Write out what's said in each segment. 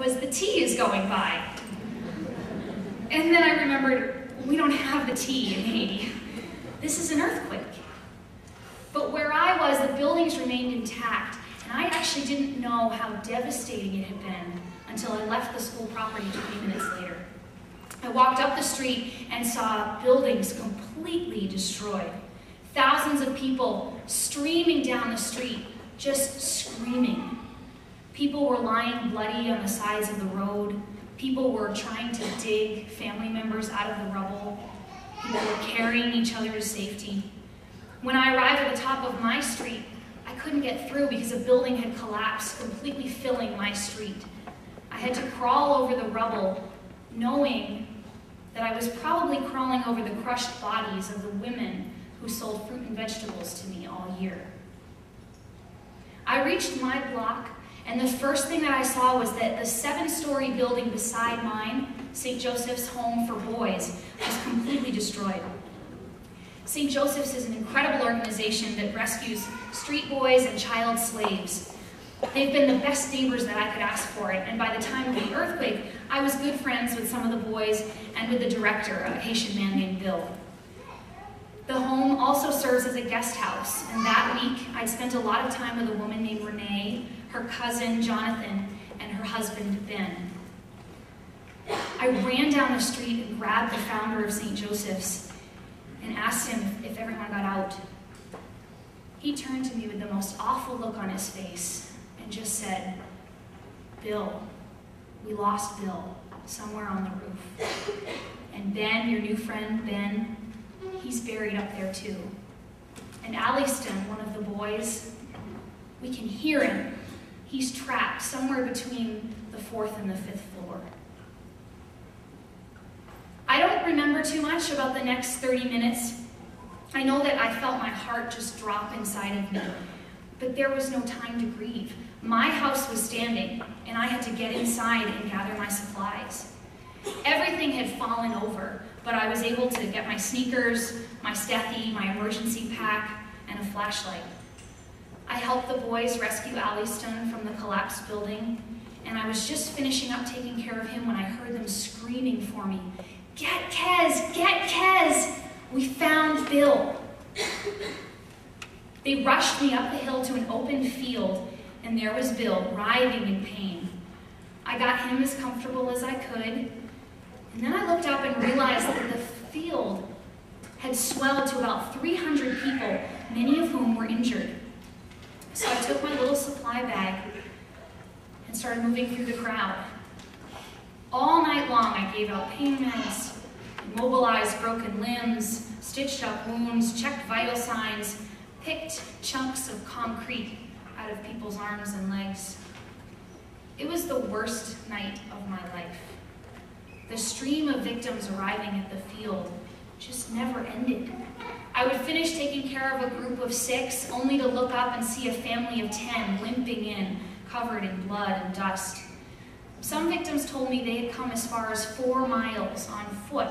was the T is going by. And then I remembered, we don't have the T in Haiti. This is an earthquake. But where I was, the buildings remained intact, and I actually didn't know how devastating it had been until I left the school property 20 minutes later. I walked up the street and saw buildings completely destroyed. Thousands of people streaming down the street, just screaming. People were lying bloody on the sides of the road. People were trying to dig family members out of the rubble. People were carrying each other to safety. When I arrived at the top of my street, I couldn't get through because a building had collapsed, completely filling my street. I had to crawl over the rubble, knowing that I was probably crawling over the crushed bodies of the women who sold fruit and vegetables to me all year. I reached my block, and the first thing that I saw was that the 7-story building beside mine, St. Joseph's Home for Boys, was completely destroyed. St. Joseph's is an incredible organization that rescues street boys and child slaves. They've been the best neighbors that I could ask for it, and by the time of the earthquake, I was good friends with some of the boys and with the director, a Haitian man named Bill. The home also serves as a guest house, and that week I'd spent a lot of time with a woman named Renee, her cousin Jonathan, and her husband Ben. I ran down the street and grabbed the founder of St. Joseph's and asked him if everyone got out. He turned to me with the most awful look on his face and just said, "Bill, we lost Bill somewhere on the roof. And Ben, your new friend Ben, he's buried up there too. And Alliston, one of the boys, we can hear him. He's trapped somewhere between the 4th and the 5th floor." I don't remember too much about the next 30 minutes. I know that I felt my heart just drop inside of me, but there was no time to grieve. My house was standing, and I had to get inside and gather my supplies. Everything had fallen over, but I was able to get my sneakers, my Steffi, my emergency pack, and a flashlight. I helped the boys rescue Alliston from the collapsed building, and I was just finishing up taking care of him when I heard them screaming for me, "Get Kez! Get Kez! We found Bill!" They rushed me up the hill to an open field, and there was Bill, writhing in pain. I got him as comfortable as I could, and then I looked up and realized that the field had swelled to about 300 people, many of whom were injured. So I took my little supply bag and started moving through the crowd. All night long, I gave out pain meds, immobilized broken limbs, stitched up wounds, checked vital signs, picked chunks of concrete out of people's arms and legs. It was the worst night of my life. The stream of victims arriving at the field just never ended. I would finish taking care of a group of 6, only to look up and see a family of 10 limping in, covered in blood and dust. Some victims told me they had come as far as 4 miles on foot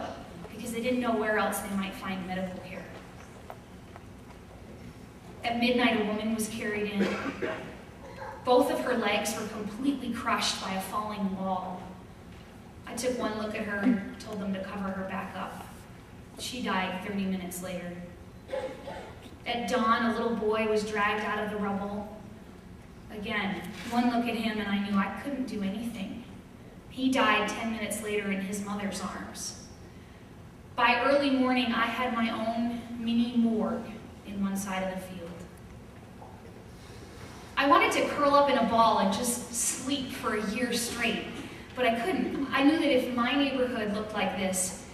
because they didn't know where else they might find medical care. At midnight, a woman was carried in. Both of her legs were completely crushed by a falling wall. I took one look at her and told them to cover her back up. She died 30 minutes later. At dawn, a little boy was dragged out of the rubble. Again, one look at him and I knew I couldn't do anything. He died 10 minutes later in his mother's arms. By early morning, I had my own mini morgue in one side of the field. I wanted to curl up in a ball and just sleep for a year straight, but I couldn't. I knew that if my neighborhood looked like this,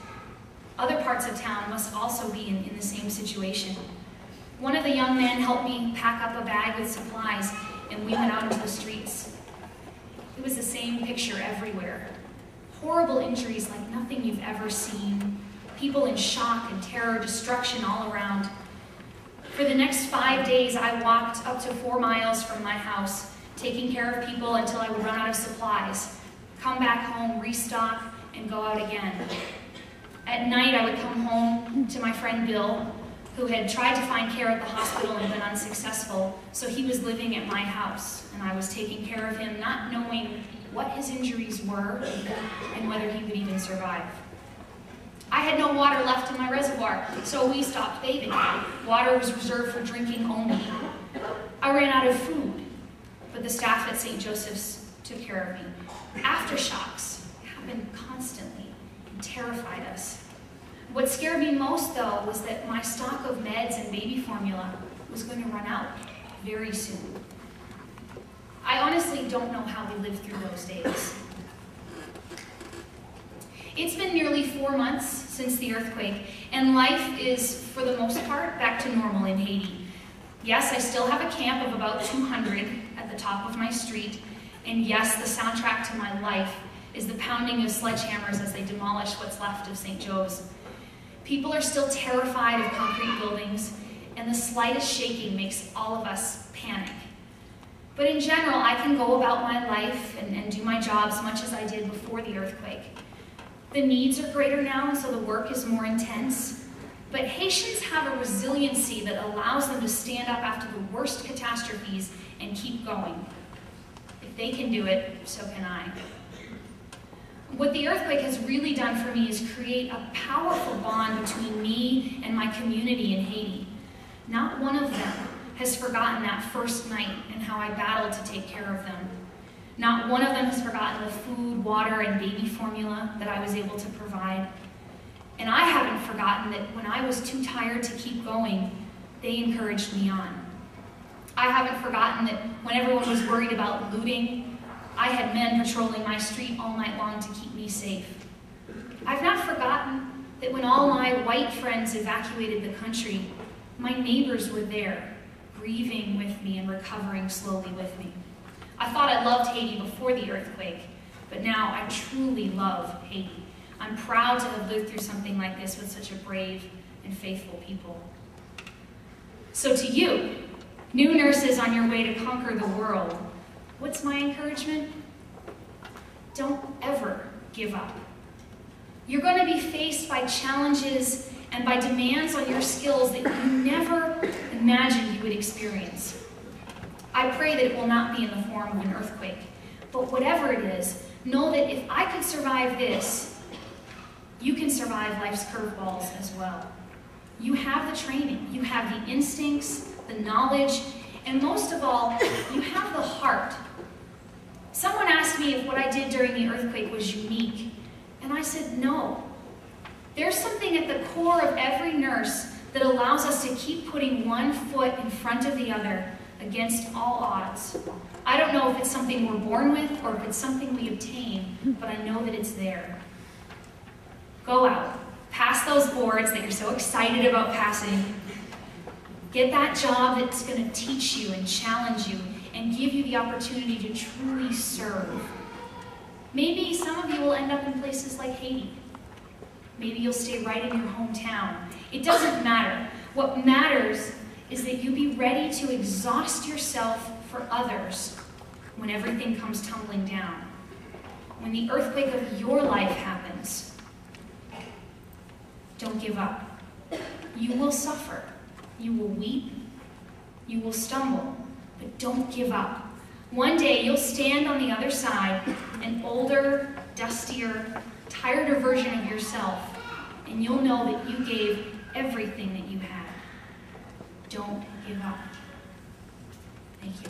other parts of town must also be in the same situation. One of the young men helped me pack up a bag with supplies, and we went out into the streets. It was the same picture everywhere. Horrible injuries like nothing you've ever seen. People in shock and terror, destruction all around. For the next 5 days, I walked up to 4 miles from my house, taking care of people until I would run out of supplies, come back home, restock, and go out again. At night, I would come home to my friend Bill, who had tried to find care at the hospital and been unsuccessful, so he was living at my house, and I was taking care of him, not knowing what his injuries were and whether he would even survive. I had no water left in my reservoir, so we stopped bathing. Water was reserved for drinking only. I ran out of food, but the staff at St. Joseph's took care of me. Aftershocks happened constantly and terrified us. What scared me most, though, was that my stock of meds and baby formula was going to run out very soon. I honestly don't know how we lived through those days. It's been nearly 4 months since the earthquake, and life is, for the most part, back to normal in Haiti. Yes, I still have a camp of about 200 at the top of my street, and yes, the soundtrack to my life is the pounding of sledgehammers as they demolish what's left of St. Joe's. People are still terrified of concrete buildings, and the slightest shaking makes all of us panic. But in general, I can go about my life and do my job as much as I did before the earthquake. The needs are greater now, and so the work is more intense. But Haitians have a resiliency that allows them to stand up after the worst catastrophes and keep going. If they can do it, so can I. What the earthquake has really done for me is create a powerful bond between me and my community in Haiti. Not one of them has forgotten that first night and how I battled to take care of them. Not one of them has forgotten the food, water, and baby formula that I was able to provide. And I haven't forgotten that when I was too tired to keep going, they encouraged me on. I haven't forgotten that when everyone was worried about looting, I had men patrolling my street all night long to keep me safe. I've not forgotten that when all my white friends evacuated the country, my neighbors were there, grieving with me and recovering slowly with me. I thought I loved Haiti before the earthquake, but now I truly love Haiti. I'm proud to have lived through something like this with such a brave and faithful people. So to you, new nurses on your way to conquer the world, what's my encouragement? Don't ever give up. You're going to be faced by challenges and by demands on your skills that you never imagined you would experience. I pray that it will not be in the form of an earthquake, but whatever it is, know that if I could survive this, you can survive life's curveballs as well. You have the training, you have the instincts, the knowledge, and most of all, you have the heart. Someone asked me if what I did during the earthquake was unique, and I said no. There's something at the core of every nurse that allows us to keep putting one foot in front of the other against all odds. I don't know if it's something we're born with or if it's something we obtain, but I know that it's there. Go out, pass those boards that you're so excited about passing. Get that job that's going to teach you and challenge you and give you the opportunity to truly serve. Maybe some of you will end up in places like Haiti. Maybe you'll stay right in your hometown. It doesn't matter. What matters is that you be ready to exhaust yourself for others when everything comes tumbling down. When the earthquake of your life happens, don't give up. You will suffer. You will weep. You will stumble. But don't give up. One day you'll stand on the other side, an older, dustier, tireder version of yourself, and you'll know that you gave everything that you had. Don't give up. Thank you.